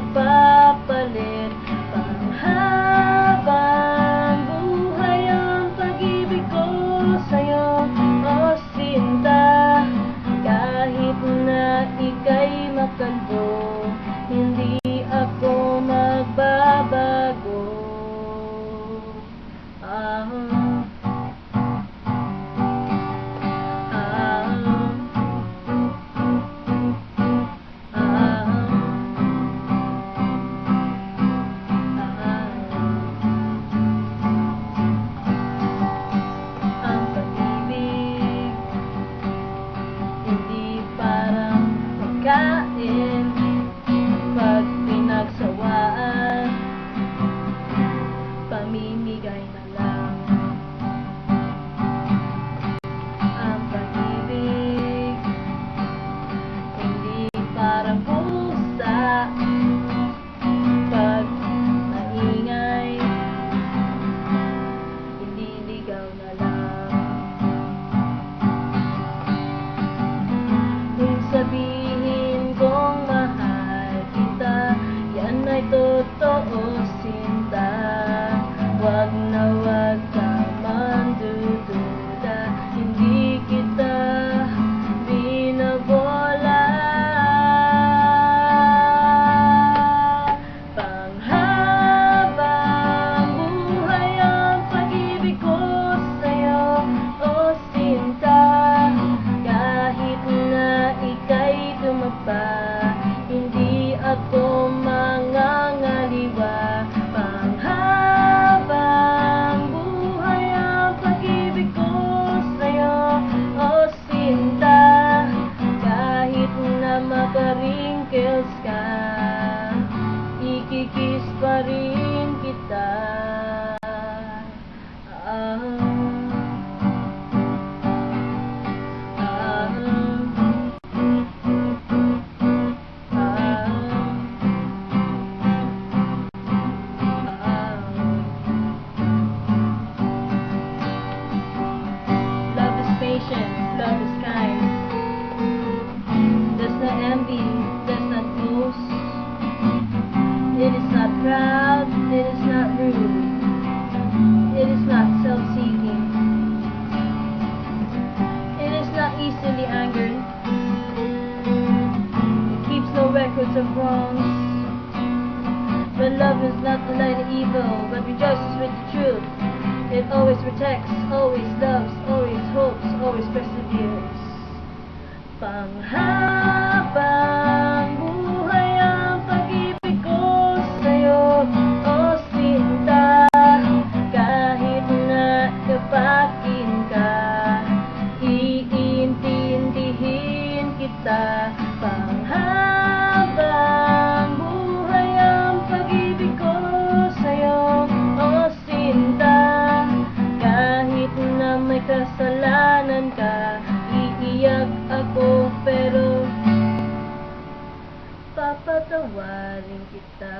magpapalit. Panghabang buhay ang pag-ibig ko sa'yo, o sinta. Kahit na ika'y makalbo, hindi ako magbabago. Ang pag-ibig hindi parang pagkain, pag pinagsawaan, pamimigay na lang. Ang pag-ibig hindi parang pusa, pag maingay, ililigaw na lang. Kung sabihin kong mahal kita, yan ay totoo, sinta. Wag na wag ka mandududa, hindi kita binabola. Panghabang buhay ang pag-ibig ko sa'yo, o sinta. Kahit na ika'y tumapa, hindi ako mangangaliwa. Panghabang buhay ang pag-ibig ko sa'yo, o sinta. Kahit na maka-wrinkles ka, ikikis pa rin kita. Love is patient, love is kind, does not envy, does not boast. It is not proud, it is not rude, it is not self-seeking, it is not easily angered, it keeps no records of wrongs. But love is not the light of evil, but rejoices with the truth. It always protects, always loves, always hopes, always perseveres. Panghabang buhay ang pag-ibig ko sa'yo, o sinta. Kahit na kapakin ka, iintindihin kita. Panghabang buhay ang pag-ibig ko sa'yo, o sinta. Kahit na may kasalanan ka, iiyak ako pero papatawarin kita.